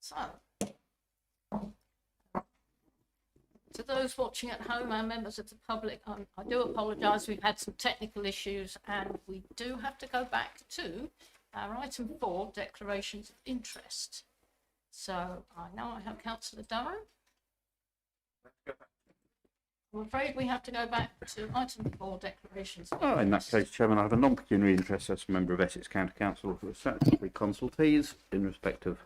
So, to those watching at home and members of the public, I do apologise. We've had some technical issues and we do have to go back to our item 4, declarations of interest. So now I have Councillor Durham. I'm afraid we have to go back to item 4, declarations of interest. In that case, Chairman, I have a non-pecuniary interest as a member of Essex County Council for statutory consultees in respect of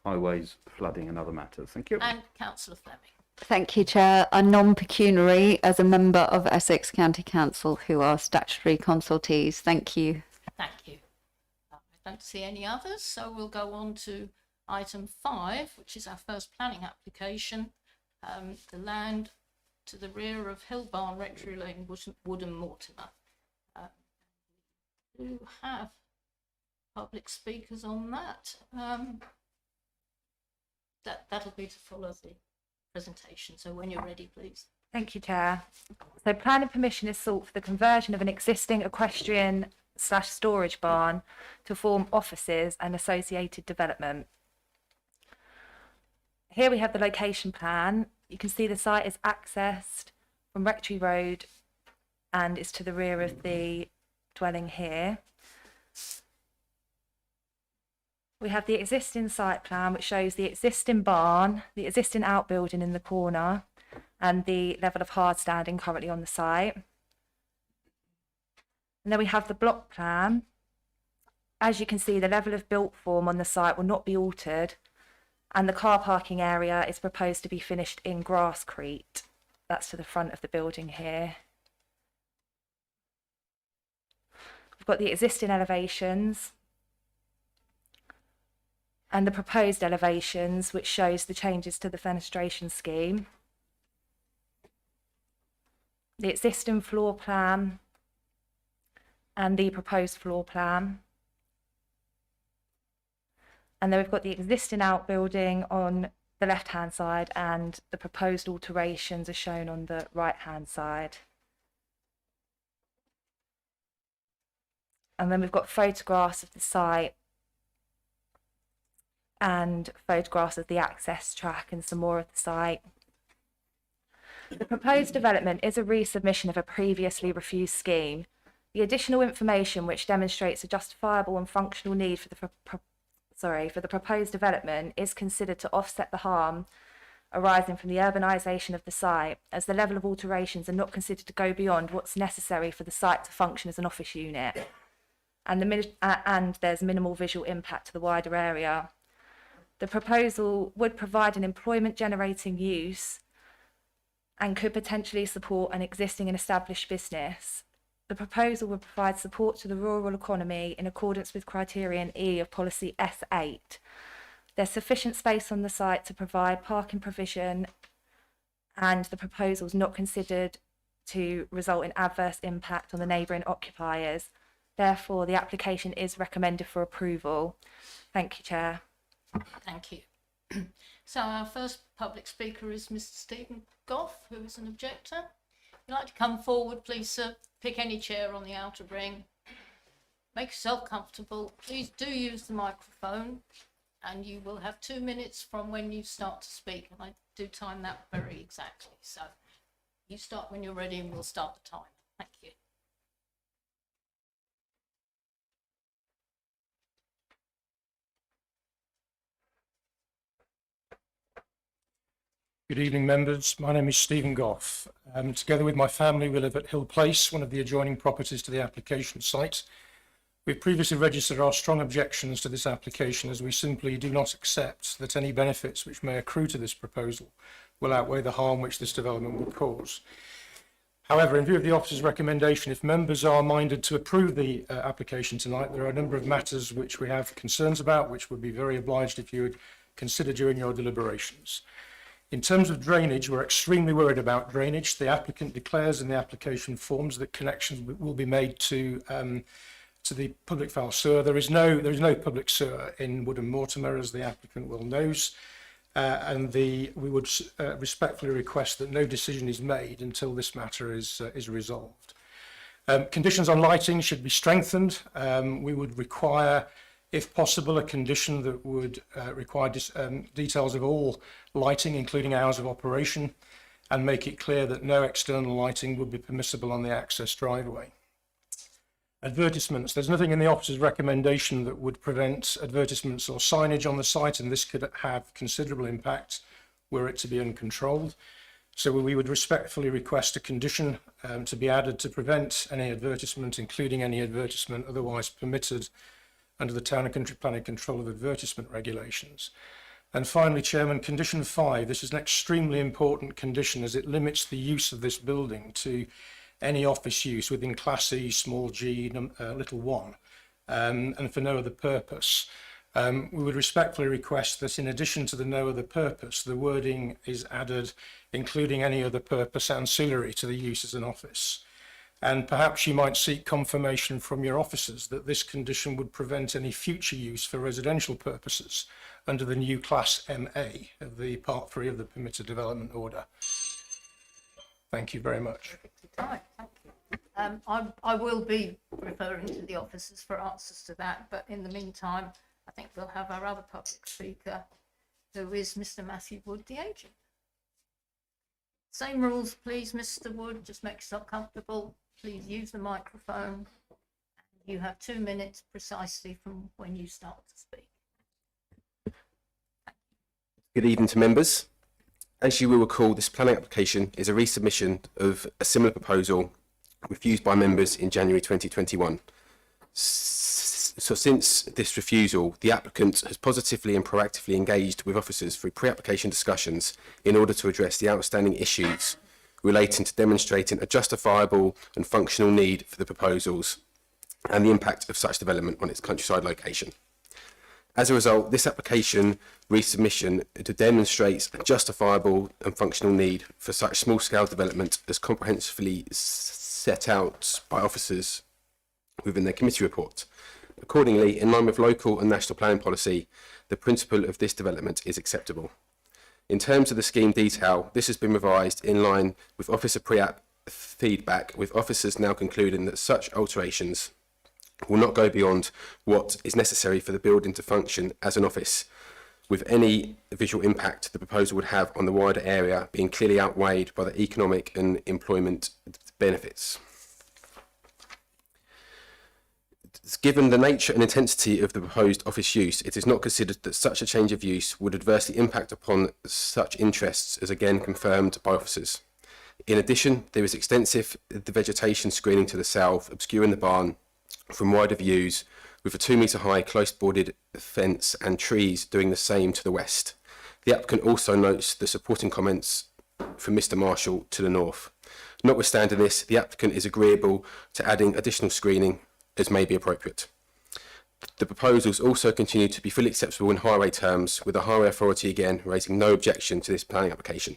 highways, flooding and other matters. Thank you. And Councillor Fleming. Thank you, Chair. A non-pecuniary as a member of Essex County Council who are statutory consultees. Thank you. Thank you. I don't see any others, so we'll go on to item 5, which is our first planning application. The land to the rear of Hill Barn, Rectory Lane, Woodham Mortimer. We do have public speakers on that. That'll be to follow the presentation. So when you're ready, please. Thank you, Chair. So planning permission is sought for the conversion of an existing equestrian/storage barn to form offices and associated development. Here we have the location plan. You can see the site is accessed from Rectory Road and is to the rear of the dwelling here. We have the existing site plan, which shows the existing barn, the existing outbuilding in the corner, and the level of hard standing currently on the site. And then we have the block plan. As you can see, the level of built form on the site will not be altered, and the car parking area is proposed to be finished in grasscrete. That's to the front of the building here. We've got the existing elevations and the proposed elevations, which shows the changes to the fenestration scheme. The existing floor plan and the proposed floor plan. And then we've got the existing outbuilding on the left-hand side and the proposed alterations are shown on the right-hand side. And then we've got photographs of the site and photographs of the access track and some more of the site. The proposed development is a resubmission of a previously refused scheme. The additional information which demonstrates a justifiable and functional need for the proposed development is considered to offset the harm arising from the urbanisation of the site, as the level of alterations are not considered to go beyond what's necessary for the site to function as an office unit, and there's minimal visual impact to the wider area. The proposal would provide an employment generating use and could potentially support an existing and established business. The proposal would provide support to the rural economy in accordance with criterion E of policy S8. There's sufficient space on the site to provide parking provision, and the proposal is not considered to result in adverse impact on the neighbouring occupiers. Therefore, the application is recommended for approval. Thank you, Chair. Thank you. So our first public speaker is Mr. Stephen Goff, who is an objector. If you'd like to come forward, please, sir. Pick any chair on the outer ring. Make yourself comfortable. Please do use the microphone, and you will have 2 minutes from when you start to speak. And I do time that very exactly. So you start when you're ready and we'll start the time. Thank you. Good evening, members. My name is Stephen Goff. Together with my family, we live at Hill Place, one of the adjoining properties to the application site. We've previously registered our strong objections to this application, as we simply do not accept that any benefits which may accrue to this proposal will outweigh the harm which this development would cause. However, in view of the officer's recommendation, if members are minded to approve the application tonight, there are a number of matters which we have concerns about, which would be very obliged if you would consider during your deliberations. In terms of drainage, we're extremely worried about drainage. The applicant declares in the application forms that connections will be made to the public foul sewer. There is no public sewer in Woodham Mortimer, as the applicant well knows, and we would respectfully request that no decision is made until this matter is resolved. Conditions on lighting should be strengthened. We would require If possible, a condition that would require details of all lighting, including hours of operation, and make it clear that no external lighting would be permissible on the access driveway. Advertisements. There's nothing in the officer's recommendation that would prevent advertisements or signage on the site, and this could have considerable impact were it to be uncontrolled. So we would respectfully request a condition to be added to prevent any advertisement, including any advertisement otherwise permitted under the Town and Country Planning Control of Advertisement regulations. And finally, Chairman, condition 5. This is an extremely important condition as it limits the use of this building to any office use within Class E, small g, little 1, and for no other purpose. We would respectfully request that in addition to the no other purpose, the wording is added, including any other purpose ancillary to the use as an office. And perhaps you might seek confirmation from your officers that this condition would prevent any future use for residential purposes under the new Class MA of the Part 3 of the Permitted Development Order. Thank you very much. Thank you. I will be referring to the officers for answers to that, but in the meantime, I think we'll have our other public speaker, who is Mr. Matthew Wood, the agent. Same rules, please, Mr. Wood. Just make yourself comfortable. Please use the microphone. You have 2 minutes precisely from when you start to speak. Good evening to members. As you will recall, this planning application is a resubmission of a similar proposal refused by members in January 2021. So since this refusal, the applicant has positively and proactively engaged with officers through pre-application discussions in order to address the outstanding issues relating to demonstrating a justifiable and functional need for the proposals and the impact of such development on its countryside location. As a result, this application resubmission demonstrates a justifiable and functional need for such small-scale development as comprehensively set out by officers within their committee report. Accordingly, in line with local and national planning policy, the principle of this development is acceptable. In terms of the scheme detail, this has been revised in line with officer pre-app feedback, with officers now concluding that such alterations will not go beyond what is necessary for the building to function as an office, with any visual impact the proposal would have on the wider area being clearly outweighed by the economic and employment benefits. Given the nature and intensity of the proposed office use, it is not considered that such a change of use would adversely impact upon such interests, as again confirmed by officers. In addition, there is extensive vegetation screening to the south, obscuring the barn from wider views, with a 2 metre high close boarded fence and trees doing the same to the west. The applicant also notes the supporting comments from Mr. Marshall to the north. Notwithstanding this, the applicant is agreeable to adding additional screening as may be appropriate. The proposals also continue to be fully acceptable in highway terms, with the highway authority again raising no objection to this planning application.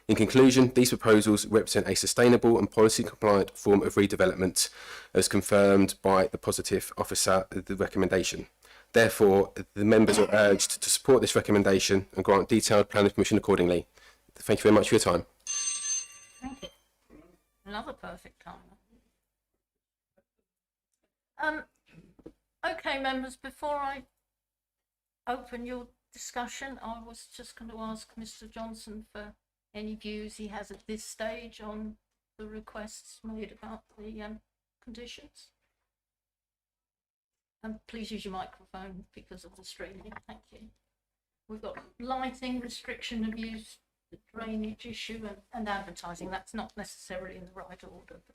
In conclusion, these proposals represent a sustainable and policy compliant form of redevelopment as confirmed by the positive officer the recommendation. Therefore, the members are urged to support this recommendation and grant detailed planning permission accordingly. Thank you very much for your time. Thank you. Another perfect time. Okay, members, before I open your discussion, I was just going to ask Mr. Johnson for any views he has at this stage on the requests made about the conditions. And please use your microphone because of the streaming. Thank you. We've got lighting, restriction of use, the drainage issue, and advertising. That's not necessarily in the right order. But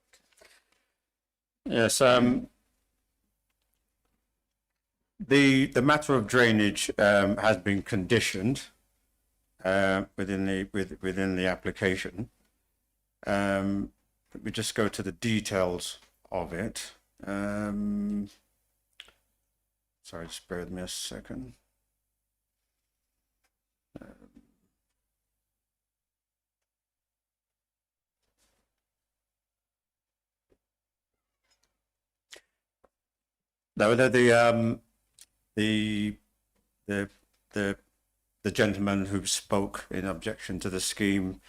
Yes, the matter of drainage has been conditioned within the application. Let me just go to the details of it. Sorry, just bear with me a second. No, the gentleman who spoke in objection to the scheme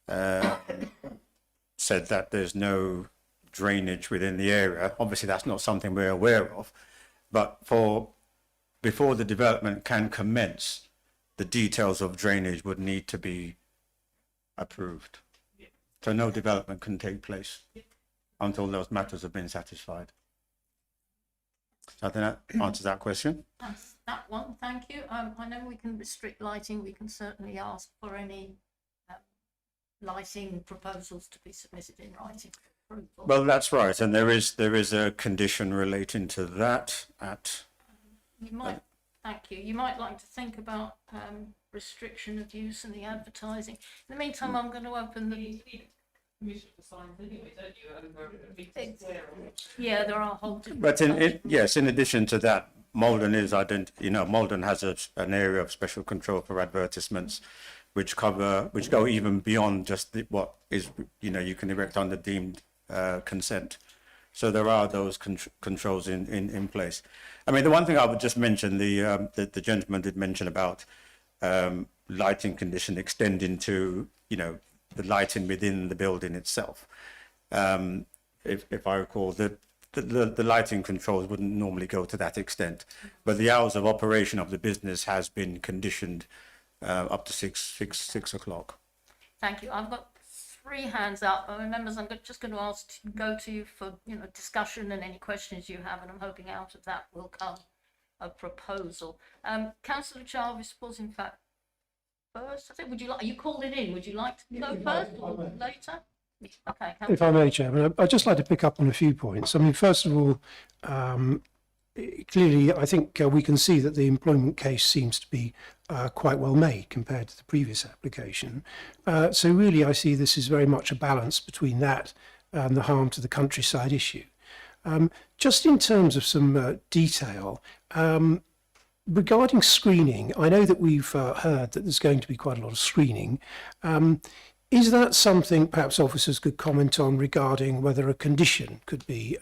said that there's no drainage within the area. Obviously, that's not something we're aware of. but before the development can commence, the details of drainage would need to be approved. So no development can take place until those matters have been satisfied. So I think that answers that question. That's that one, thank you. I know we can restrict lighting, we can certainly ask for any lighting proposals to be submitted in writing for approval. Well, that's right, and there is a condition relating to that at. You might, thank you. You might like to think about restriction of use and the advertising. In the meantime, I'm going to open the. Yeah, there are whole different. But in addition to that, Malden is Malden has an area of special control for advertisements, which go even beyond just what is you can erect under deemed consent. So there are those controls in place. I mean, the one thing I would just mention, the gentleman did mention about lighting condition extending to the lighting within the building itself. If I recall, the lighting controls wouldn't normally go to that extent, but the hours of operation of the business has been conditioned up to 6 o'clock. Thank you. I've got 3 hands up. Members, I'm just going to go to you for discussion and any questions you have, and I'm hoping out of that will come a proposal. Councillor Jarvis was in fact first. I think. Are you called it in? Would you like to go first or later? Okay. If I may, Chairman, I'd just like to pick up on a few points. I mean, first of all, clearly, I think we can see that the employment case seems to be quite well made compared to the previous application. So really, I see this as very much a balance between that and the harm to the countryside issue. Just in terms of some detail, regarding screening, I know that we've heard that there's going to be quite a lot of screening. Is that something perhaps officers could comment on regarding whether a condition could be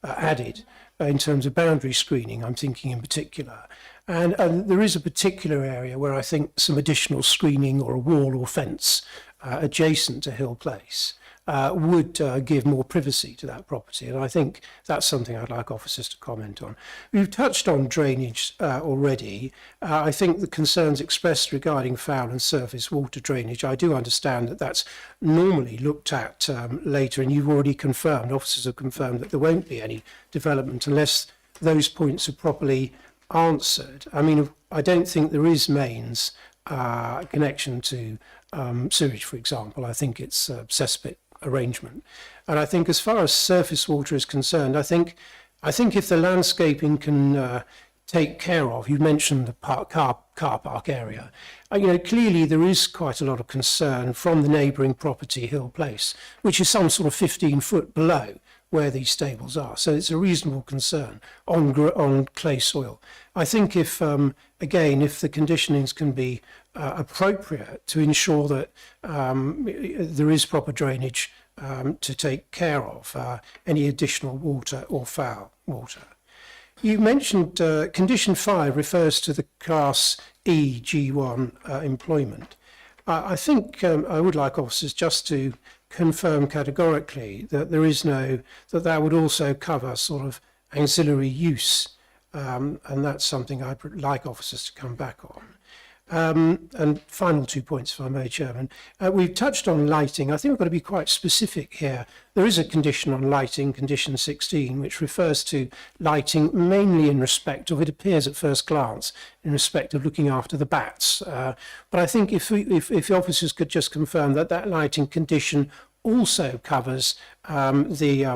added in terms of boundary screening? I'm thinking in particular. And there is a particular area where I think some additional screening or a wall or fence adjacent to Hill Place would give more privacy to that property. And I think that's something I'd like officers to comment on. We've touched on drainage already. I think the concerns expressed regarding foul and surface water drainage, I do understand that that's normally looked at later, and you've already confirmed, officers have confirmed that there won't be any development unless those points are properly answered. I mean, I don't think there is mains connection to sewage, for example. I think it's cesspit arrangement. And I think as far as surface water is concerned, I think if the landscaping can take care of, you mentioned the car park area, clearly there is quite a lot of concern from the neighbouring property, Hill Place, which is some sort of 15 foot below where these stables are. So it's a reasonable concern on clay soil. I think if, again, if the conditionings can be appropriate to ensure that there is proper drainage to take care of any additional water or foul water. You mentioned condition 5 refers to the Class E G1 employment. I think I would like officers just to confirm categorically that there is that would also cover sort of ancillary use, and that's something I'd like officers to come back on. And final 2 points, if I may, Chairman. We've touched on lighting. I think we've got to be quite specific here. There is a condition on lighting, condition 16, which refers to lighting mainly in respect of, it appears at first glance, in respect of looking after the bats. But I think if the officers could just confirm that that lighting condition also covers the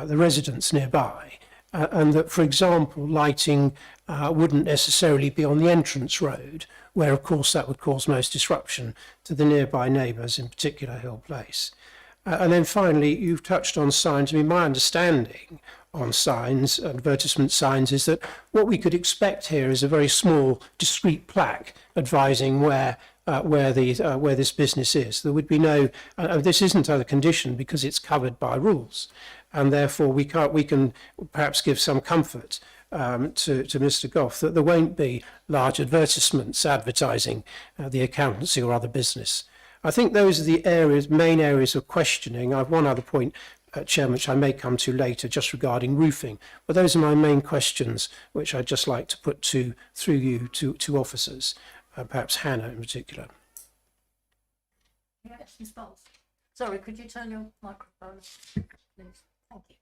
residents nearby. And that, for example, lighting wouldn't necessarily be on the entrance road, where, of course, that would cause most disruption to the nearby neighbours, in particular Hill Place. And then finally, you've touched on signs. I mean, my understanding on signs, advertisement signs, is that what we could expect here is a very small, discreet plaque advising where this business is. There would be no. This isn't a condition because it's covered by rules, and therefore we can perhaps give some comfort to Mr. Goff that there won't be large advertisements advertising the accountancy or other business. I think those are the main areas of questioning. I have one other point. Chairman, which I may come to later, just regarding roofing. But those are my main questions, which I'd just like to put through you to officers, perhaps Hannah in particular. Yes, Ms. Bowles. Sorry, could you turn your microphone, please? Thank you.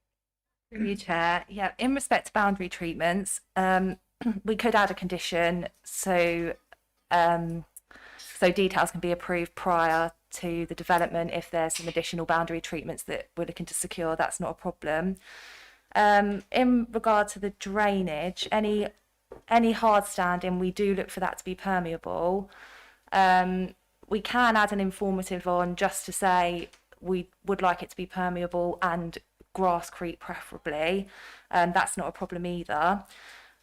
Through you, Chair. Yeah, in respect to boundary treatments, we could add a condition so details can be approved prior to the development if there's some additional boundary treatments that we're looking to secure. That's not a problem. In regard to the drainage, any hard standing, we do look for that to be permeable. We can add an informative on just to say we would like it to be permeable and grasscrete preferably. That's not a problem either.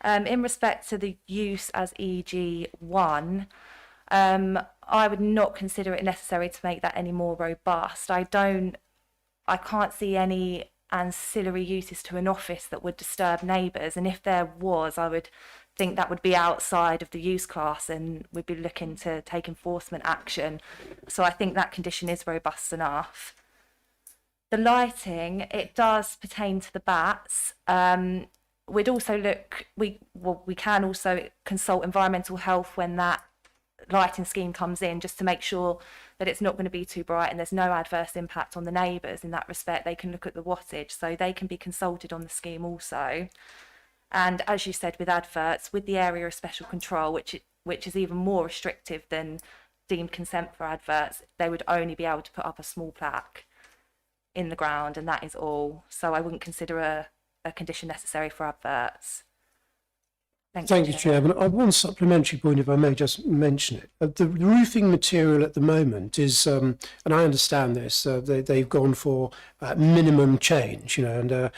In respect to the use as EG1, I would not consider it necessary to make that any more robust. I can't see any ancillary uses to an office that would disturb neighbours, and if there was, I would think that would be outside of the use class and we'd be looking to take enforcement action. So I think that condition is robust enough. The lighting, it does pertain to the bats. We'd also look, we can also consult environmental health when that lighting scheme comes in, just to make sure that it's not going to be too bright and there's no adverse impact on the neighbours. In that respect, they can look at the wattage, so they can be consulted on the scheme also. And as you said, with adverts, with the area of special control, which is even more restrictive than deemed consent for adverts, they would only be able to put up a small plaque in the ground, and that is all. So I wouldn't consider a condition necessary for adverts. Thank you, Chairman. I have one supplementary point, if I may just mention it. The roofing material at the moment is, and I understand this, they've gone for minimum change, and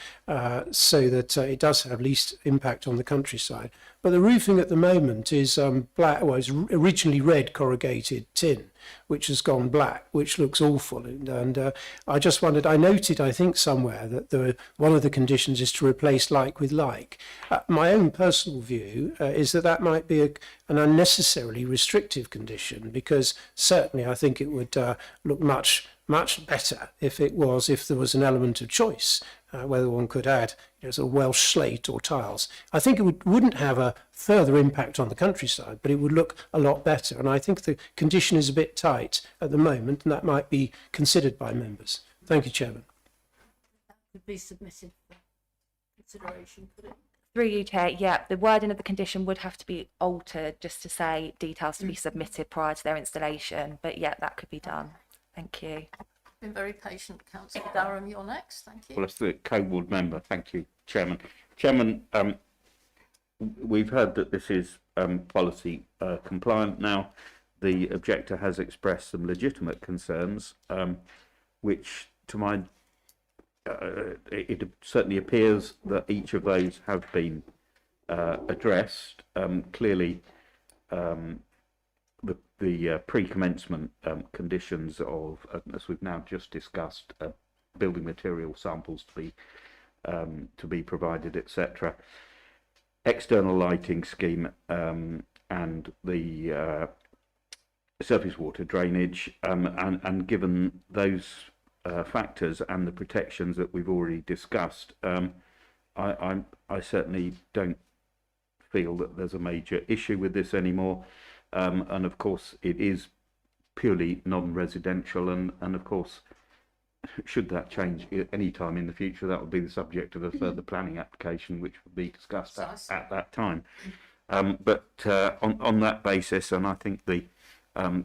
so that it does have least impact on the countryside. But the roofing at the moment is black, well, it's originally red corrugated tin, which has gone black, which looks awful. And I just wondered, I noted, I think somewhere, that one of the conditions is to replace like with like. My own personal view is that might be an unnecessarily restrictive condition, because certainly I think it would look much better if there was an element of choice, whether one could add sort of Welsh slate or tiles. I think it wouldn't have a further impact on the countryside, but it would look a lot better. And I think the condition is a bit tight at the moment, and that might be considered by members. Thank you, Chairman. That could be submitted for consideration, could it? Through you, Chair, yeah, the wording of the condition would have to be altered just to say details to be submitted prior to their installation. But yeah, that could be done. Thank you. Been very patient, Councillor Durham. You're next. Thank you. Well, as the co-ward member, thank you, Chairman. Chairman, we've heard that this is policy compliant now. The objector has expressed some legitimate concerns, which to my it certainly appears that each of those have been addressed. Clearly, the pre-commencement conditions of, as we've now just discussed, building material samples to be provided, etc. External lighting scheme and the surface water drainage, and given those factors and the protections that we've already discussed, I certainly don't feel that there's a major issue with this anymore. And of course it is purely non-residential, and of course should that change any time in the future, that would be the subject of a further planning application which would be discussed at that time. But on that basis, and I think the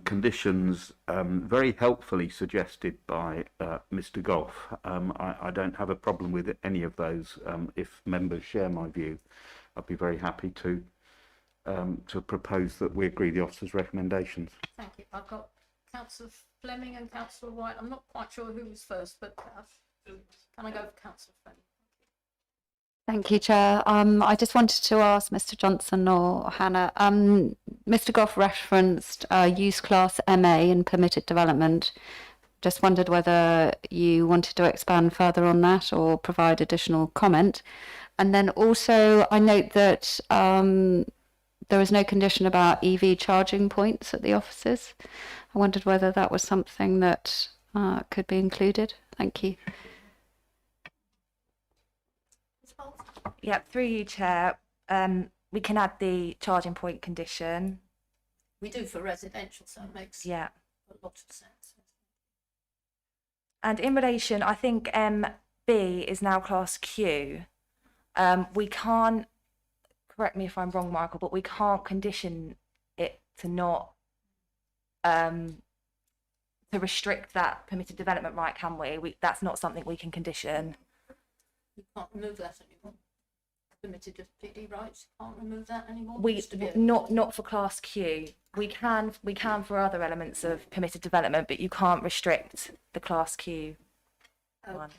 conditions very helpfully suggested by Mr. Goff, I don't have a problem with any of those. If members share my view, I'd be very happy to propose that we agree the officer's recommendations. Thank you. I've got Councillor Fleming and Councillor White. I'm not quite sure who was first, but can I go for Councillor Fleming? Thank you, Chair. I just wanted to ask Mr. Johnson or Hannah. Mr. Goff referenced use class MA in permitted development. Just wondered whether you wanted to expand further on that or provide additional comment. And then also, I note that there is no condition about EV charging points at the offices. I wondered whether that was something that could be included. Thank you. Yeah, through you, Chair. We can add the charging point condition. We do for residential, so it makes Yeah. a lot of sense. And in relation, I think B is now class Q. We can't, correct me if I'm wrong, Michael, but we can't condition it to not, to restrict that permitted development right, can we? That's not something we can condition. You can't remove that anymore. Permitted PD rights, you can't remove that anymore. We Used to be not for class Q. We can for other elements of permitted development, but you can't restrict the class Q. okay. one.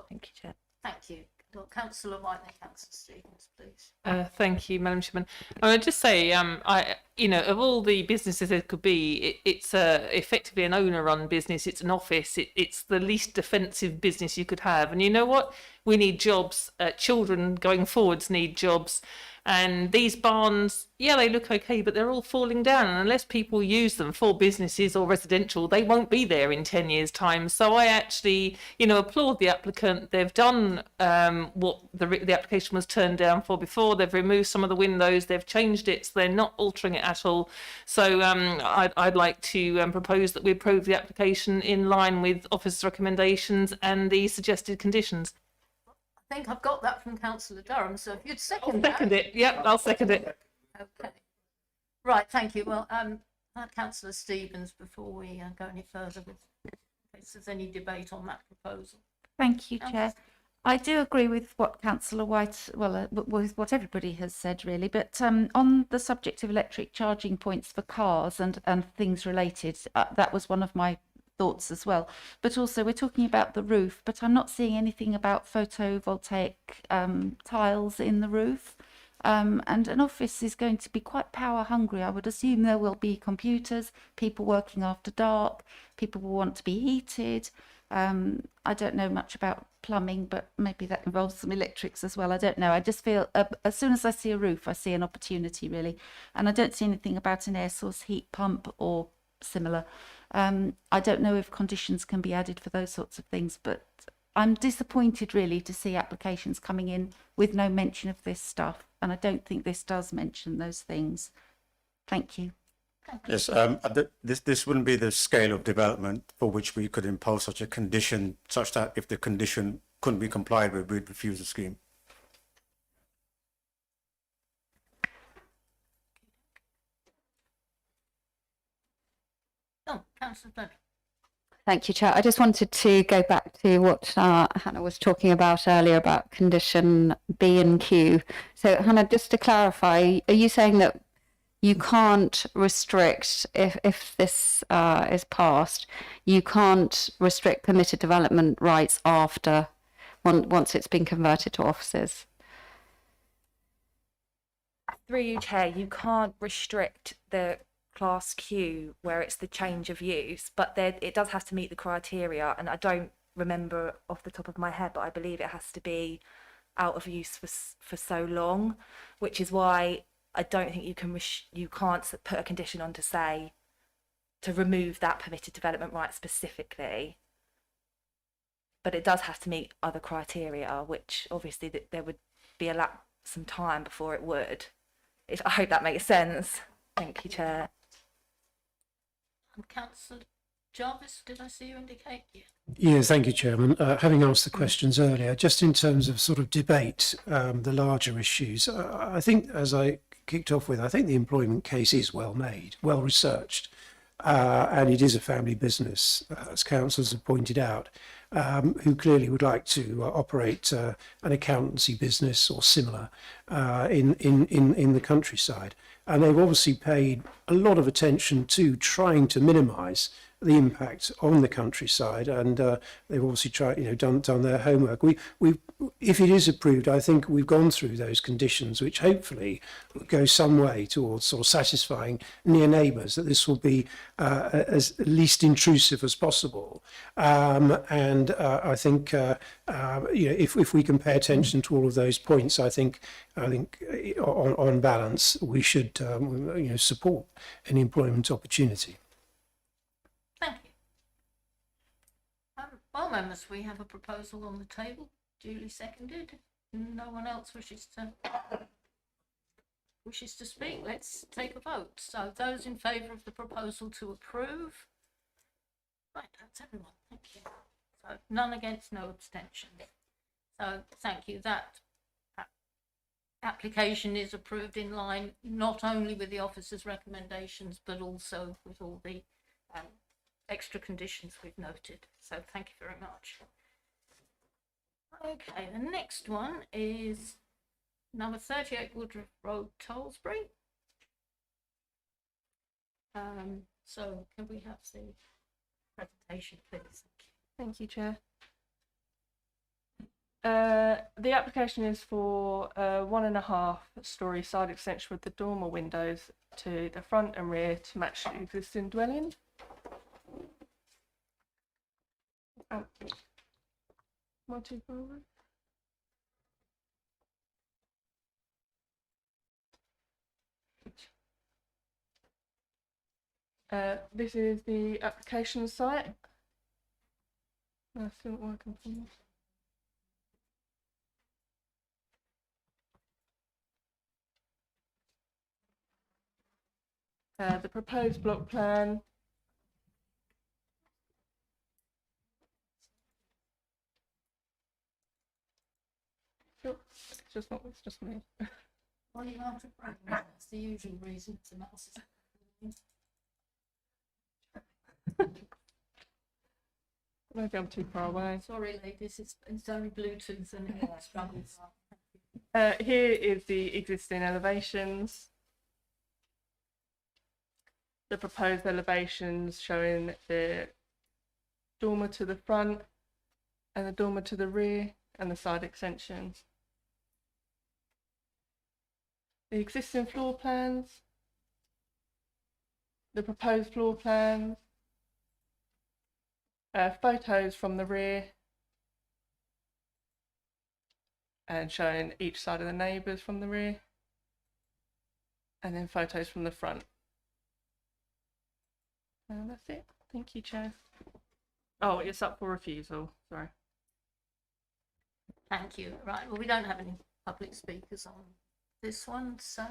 Thank you, Chair. Thank you. Councillor White and Councillor Stevens, please. Thank you, Madam Chairman. I would just say, of all the businesses there could be, it's effectively an owner-run business. It's an office. It's the least offensive business you could have. And you know what? We need jobs. Children going forwards need jobs. And these barns, yeah, they look okay, but they're all falling down. And unless people use them for businesses or residential, they won't be there in 10 years' time. So I actually, applaud the applicant. They've done what the application was turned down for before. They've removed some of the windows. They've changed it, so they're not altering it at all. So I'd like to propose that we approve the application in line with officer's recommendations and the suggested conditions. I think I've got that from Councillor Durham, so if you'd second Second it. Yep, I'll second it. Okay. Right, thank you. Well, Councillor Stevens, before we go any further with, in case there's any debate on that proposal. Thank you, Chair. I do agree with what Councillor White, with what everybody has said really, but on the subject of electric charging points for cars and things related, that was one of my thoughts as well. But also we're talking about the roof, but I'm not seeing anything about photovoltaic tiles in the roof. And an office is going to be quite power hungry. I would assume there will be computers, people working after dark, people will want to be heated. I don't know much about plumbing, but maybe that involves some electrics as well. I don't know. I just feel as soon as I see a roof, I see an opportunity really. And I don't see anything about an air source heat pump or similar. I don't know if conditions can be added for those sorts of things, but I'm disappointed really to see applications coming in with no mention of this stuff. And I don't think this does mention those things. Thank you. Yes, this wouldn't be the scale of development for which we could impose such a condition, such that if the condition couldn't be complied with, we'd refuse the scheme. Oh, Councillor Fleming. Thank you, Chair. I just wanted to go back to what Hannah was talking about earlier about condition B and Q. So, Hannah, just to clarify, are you saying that you can't restrict, if this is passed, you can't restrict permitted development rights after, once it's been converted to offices? Through you, Chair, you can't restrict the class Q where it's the change of use, but it does have to meet the criteria, and I don't remember off the top of my head, but I believe it has to be out of use for so long, which is why I don't think you can't put a condition on to say to remove that permitted development right specifically, but it does have to meet other criteria, which obviously there would be some time before it would. I hope that makes sense. Thank you, Chair. And Councillor Jarvis, did I see you indicate? Yeah. Yes, thank you, Chairman. Having asked the questions earlier, just in terms of sort of debate, the larger issues, I think, as I kicked off with, I think the employment case is well made, well researched, and it is a family business, as councillors have pointed out, who clearly would like to operate an accountancy business or similar in the countryside. And they've obviously paid a lot of attention to trying to minimise the impact on the countryside, and they've obviously tried, done their homework. If it is approved, I think we've gone through those conditions, which hopefully will go some way towards sort of satisfying near neighbours that this will be as least intrusive as possible. And I think if we can pay attention to all of those points, I think on balance we should support an employment opportunity. Thank you. Well, members, we have a proposal on the table, duly seconded. no one else wishes to speak, let's take a vote. So those in favour of the proposal to approve? Right, that's everyone, thank you. So none against, no abstentions. So thank you, that application is approved in line not only with the officer's recommendations but also with all the extra conditions we've noted. So thank you very much. Okay, the next one is number 38 Woodrolfe Road, Tollesbury. So can we have the presentation, please? Thank you, Chair. The application is for a 1.5-storey side extension with the dormer windows to the front and rear to match the existing dwelling. Oh. More too far away. This is the application site. That's still working for me. The proposed block plan. Sure. It's just me. Well, you have to practice. That's the usual reason the mouse is. Maybe I'm too far away. Sorry, ladies, it's only Bluetooth and it struggles. Here is the existing elevations. The proposed elevations showing the dormer to the front and the dormer to the rear and the side extensions. The existing floor plans, the proposed floor plans, photos from the rear and showing each side of the neighbours from the rear, and then photos from the front. And that's it. Thank you, Chair. Oh, it's up for refusal. Sorry. Thank you. Right, well, we don't have any public speakers on this one, so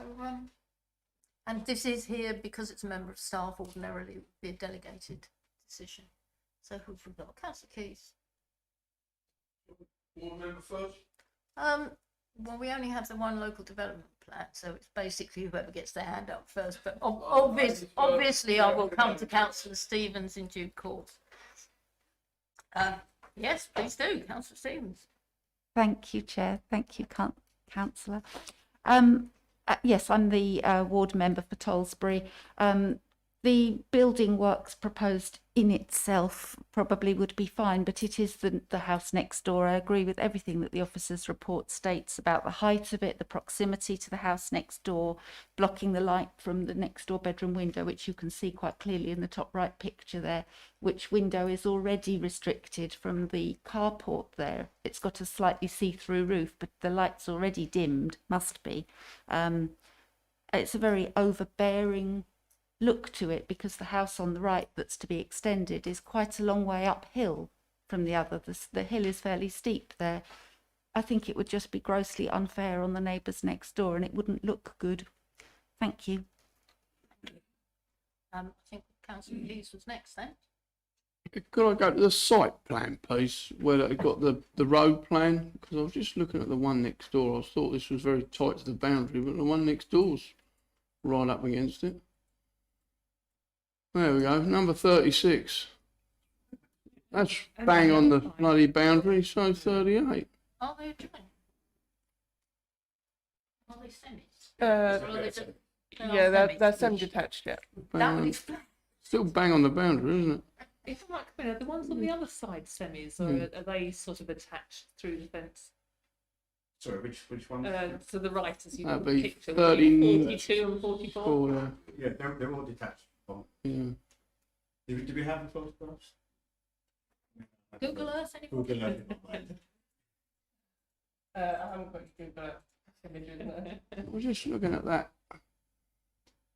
and this is here because it's a member of staff. Ordinarily, it would be a delegated decision. So who've we got? Councillor Keys. Board member first. Well, we only have the one local development plan, so it's basically whoever gets their hand up first. But obviously, I will come to Councillor Stevens in due course. Yes, please do, Councillor Stevens. Thank you, Chair. Thank you, Councillor. Yes, I'm the ward member for Tollesbury. The building works proposed in itself probably would be fine, but it is the house next door. I agree with everything that the officer's report states about the height of it, the proximity to the house next door, blocking the light from the next door bedroom window, which you can see quite clearly in the top right picture there, which window is already restricted from the carport there. It's got a slightly see-through roof, but the light's already dimmed, must be. It's a very overbearing look to it because the house on the right that's to be extended is quite a long way uphill from the other. The hill is fairly steep there. I think it would just be grossly unfair on the neighbours next door and it wouldn't look good. Thank you. I think Councillor Keys was next then. Could I go to the site plan, please, where they got the road plan? Because I was just looking at the one next door. I thought this was very tight to the boundary, but the one next door's right up against it. There we go, number 36. That's bang on the bloody boundary, so 38. Are they joint? Are they semis? Yeah, they're semi-detached, yeah. That would explain. Still bang on the boundary, isn't it? If I might come in, are the ones on the other side semis, or are they sort of attached through the fence? Sorry, which one? To the right, as you That'd be picture, 30 42 and 44. Oh, Yeah, they're all detached. yeah. Do we have the photographs? Google Earth, anybody? Google Earth. I haven't got Google images there. I was just looking at that.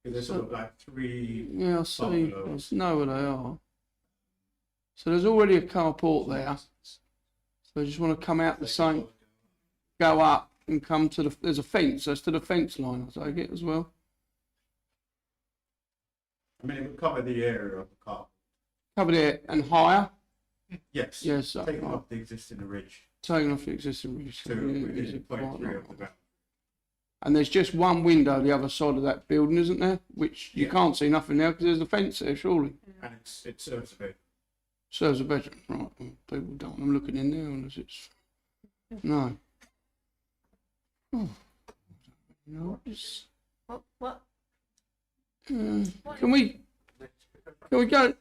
There's sort of like three. Yeah, I see. bungalows. I know where they are. So there's already a carport there. So they just want to come out the same. go up and come to there's a fence, that's to the fence line, I take it as well. I mean, it would cover the area of the car. Covered it and higher, Yes. yes, Taking right. off the existing ridge Taking off the existing roof. to within 0.3 of the ground. And there's just one window the other side of that building, isn't there? Which you Yeah. can't see nothing now because there's a fence there, surely. And it serves a bit. Serves a bedroom, right? Well, people don't want them looking in there unless it's no. Oh. No, it's, What? can we go to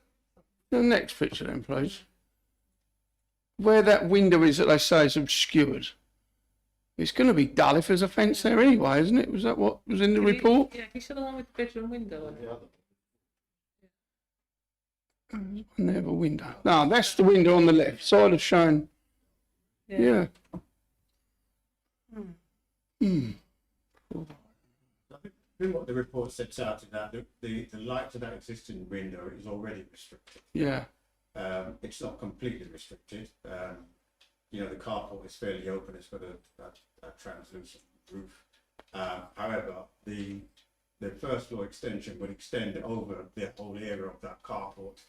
the next picture then, please? Where that window is that they say is obscured. It's going to be dull if there's a fence there anyway, isn't it? Was that what was in the report? Yeah, can you show the one with the bedroom window on it? And they have a window. No, that's the window on the left side of showing. Yeah. Hmm. I think what the report sets out is that the light to that existing window is already restricted. Yeah. It's not completely restricted. You know, the carport is fairly open. It's got a translucent roof. However, the first floor extension would extend over the whole area of that carport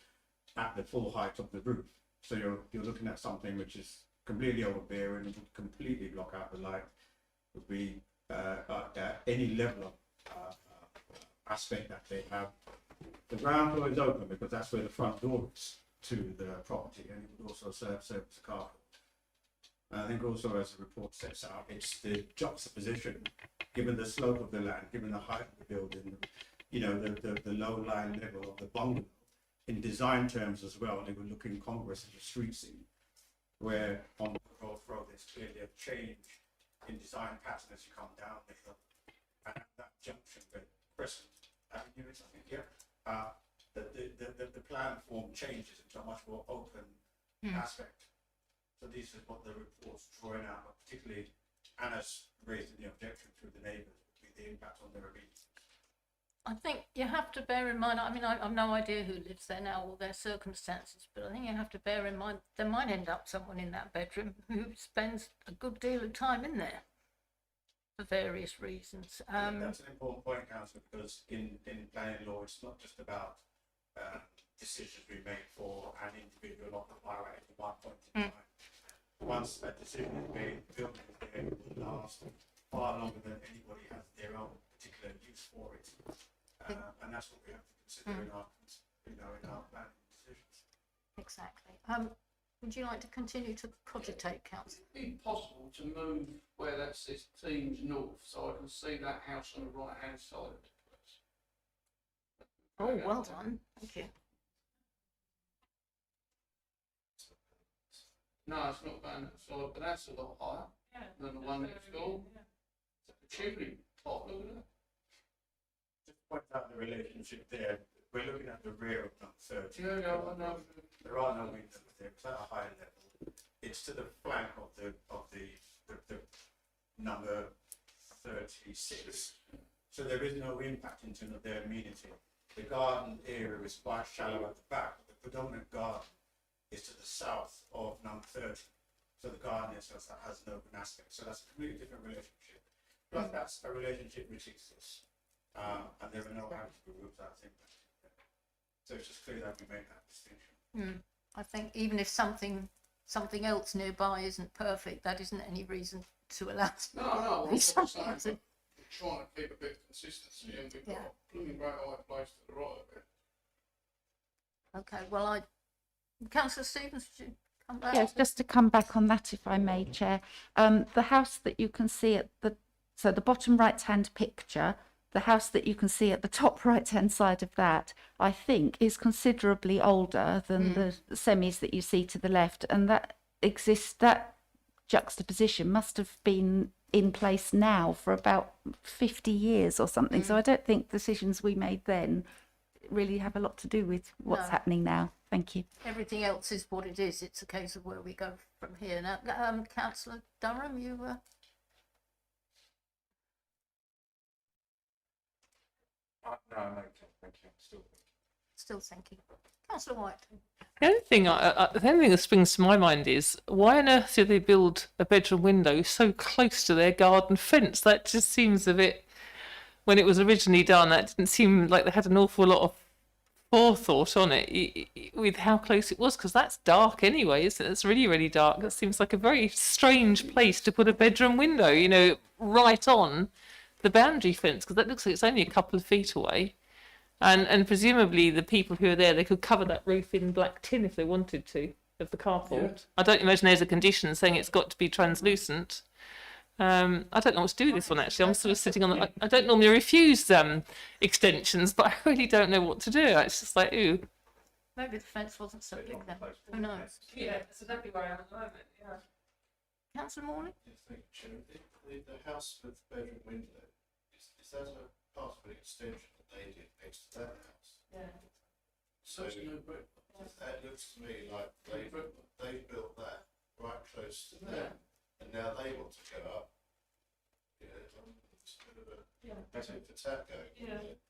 at the full height of the roof. So you're looking at something which is completely overbearing, would completely block out the light, would be any level of aspect that they have. The ground floor is open because that's where the front door is to the property, and it would also serve as a carport. And I think also, as the report sets out, it's the juxtaposition, given the slope of the land, given the height of the building, you know, the low-lying level of the bungalow, in design terms as well, they were looking incongruous as a street scene, where on the Woodrolfe Road there's clearly a change in design pattern as you come down the hill, and at that junction with Crescent Avenue, I think, yeah, the plan form changes into a much more open aspect. So this is what the report's drawing out, but particularly Anna's raising the objection through the neighbours would be the impact on their obedience. I think you have to bear in mind, I mean, I've no idea who lives there now or their circumstances, but I think you have to bear in mind there might end up someone in that bedroom who spends a good deal of time in there for various reasons. That's an important point, Councillor, because in planning law, it's not just about decisions we make for an individual occupier at one point in time. Once a decision is made, the building is there, it will last far longer than anybody has their own particular use for it. And that's what we have to consider in our planning decisions. Exactly. Would you like to continue to cogitate, Councillor? Would it be possible to move where that says Teams North so I can see that house on the right hand side of the place? Oh, well done. Thank you. No, it's not going that side, but that's a lot higher than the one next door. It's a chimney pot, look at that. Just point out the relationship there. We're looking at the rear of number 30. Yeah, I know. There are no windows there. It's at a higher level. It's to the flank of the number 36. So there is no impact in terms of their amenity. The garden area is quite shallow at the back. The predominant garden is to the south of number 30. So the garden itself has an open aspect. So that's a completely different relationship. But that's a relationship which exists. And there are no habitable roofs out there. So it's just clear that we make that distinction. I think even if something else nearby isn't perfect, that isn't any reason to allow. No, I'm not saying that. We're trying to keep a bit of consistency, and we've got a blooming great high place to the right of it. Okay, well, Councillor Stevens, would you come back? Yes, just to come back on that, if I may, Chair. The house that you can see at the bottom right-hand picture, the house that you can see at the top right-hand side of that, I think, is considerably older than the semis that you see to the left, and that juxtaposition must have been in place now for about 50 years or something. So I don't think decisions we made then really have a lot to do with what's happening now. Thank you. Everything else is what it is. It's a case of where we go from here. Now, Councillor Durham, you No, thank you. Still. Still thinking. Councillor White. The only thing, the only thing that springs to my mind is why on earth did they build a bedroom window so close to their garden fence? That just seems a bit. When it was originally done, that didn't seem like they had an awful lot of forethought on it with how close it was, because that's dark anyway, isn't it? It's really, really dark. That seems like a very strange place to put a bedroom window, you know, right on the boundary fence, because that looks like it's only a couple of feet away. And presumably the people who are there, they could cover that roof in black tin if they wanted to, of the carport. Yeah. I don't imagine there's a condition saying it's got to be translucent. I don't know what to do with this one, actually. I'm sort of sitting on the... I don't normally refuse extensions, but I really don't know what to do. It's just like, ooh. Maybe the fence wasn't so big then. Who knows? Yeah, that's exactly where I am at the moment, yeah. Councillor Morley? The house with the bedroom window, is that a part of an extension that they did next to that house? Yeah. So that looks to me like they built that right close to them. And now they want to go up. You know, it's a bit of a tit for tat going on there.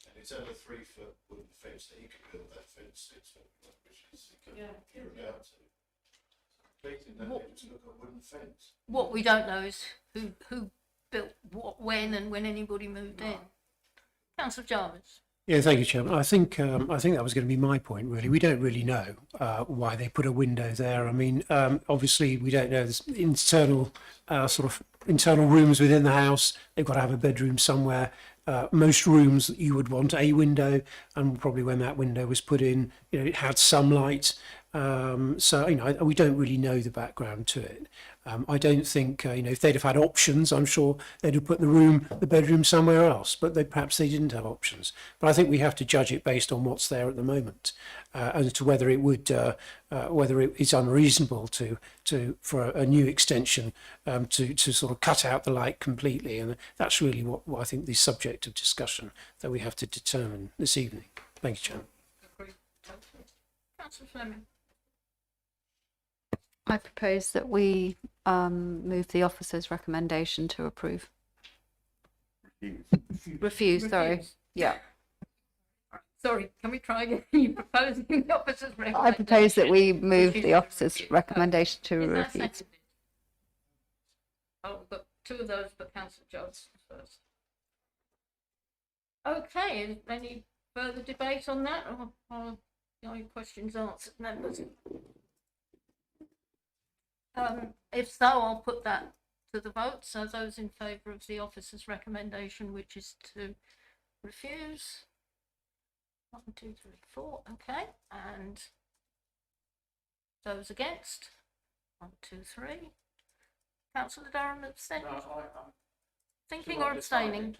And it's only a 3-foot wooden fence that you could build that fence 6 foot, which is you're allowed to. Completing that, you just look at a wooden fence. What we don't know is who built what, when, and when anybody moved in. Councillor Jarvis. Yeah, thank you, Chairman. I think that was going to be my point, really. We don't really know why they put a window there. I mean, obviously, we don't know the internal internal rooms within the house. They've got to have a bedroom somewhere. Most rooms you would want a window, and probably when that window was put in, you know, it had some light. So, you know, we don't really know the background to it. I don't think, you know, if they'd have had options, I'm sure they'd have put the bedroom somewhere else, but perhaps they didn't have options. But I think we have to judge it based on what's there at the moment, as to whether it would, whether it is unreasonable for a new extension to sort of cut out the light completely. And that's really what I think the subject of discussion that we have to determine this evening. Thank you, Chairman. Councillor Fleming. I propose that we move the officer's recommendation to approve. Refuse, sorry. Yeah. Sorry, can we try again? You're proposing the officer's recommendation. I propose that we move the officer's recommendation to Is that refuse. seconded? Oh, we've got 2 of those, but Councillor Johnson first. Okay, is any further debate on that, or are your questions answered, members? If so, I'll put that to the vote. So those in favour of the officer's recommendation, which is to refuse. 1, 2, 3, 4. Okay, and those against. 1, 2, 3. Councillor Durham abstaining. Thinking or abstaining?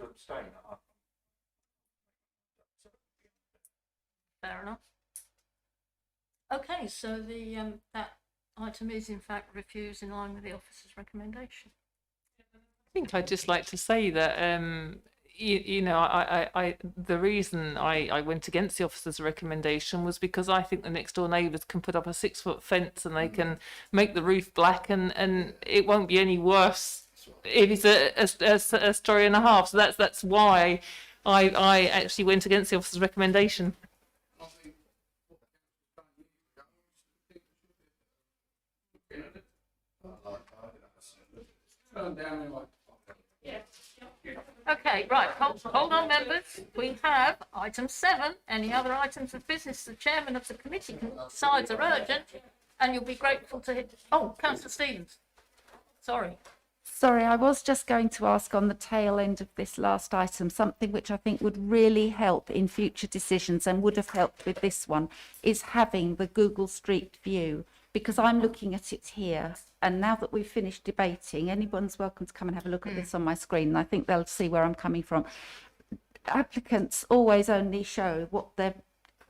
Fair enough. Okay, so the that item is in fact refused in line with the officer's recommendation. I think I'd just like to say that you know, I the reason I went against the officer's recommendation was because I think the next door neighbours can put up a 6-foot fence and they can make the roof black, and it won't be any worse if it's a story and a half. So that's why I actually went against the officer's recommendation. Okay, right, hold on, members. We have item 7. Any other items of business the chairman of the committee decides are urgent, and you'll be grateful to hit. Oh, Councillor Stevens. Sorry. Sorry, I was just going to ask on the tail end of this last item, something which I think would really help in future decisions and would have helped with this one, is having the Google Street View, because I'm looking at it here. And now that we've finished debating, anyone's welcome to come and have a look at this on my screen. And I think they'll see where I'm coming from. Applicants always only show what they're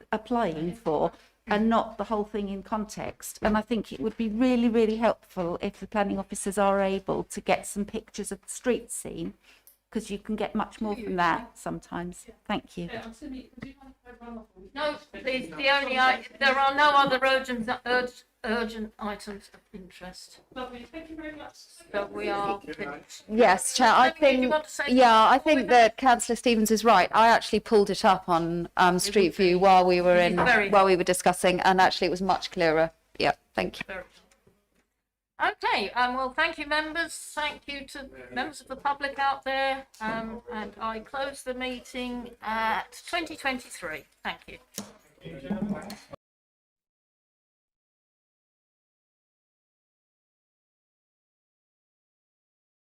applying for and not the whole thing in context. And I think it would be really, really helpful if the planning officers are able to get some pictures of the street scene, because you can get much more from that sometimes. Thank you. No, please, there are no other urgent items of interest. Lovely, thank you very much. So we are finished. Yes, Chair, I Lavena, did you think, want to say yeah, I something think that Councillor Stevens is right. I actually pulled it up on Street View while we were while we were discussing, and actually it was much clearer. Yeah, thank you. Very okay, well, thank you, members. Thank you to members of the public out there. And I close the meeting at 20:23. Thank you.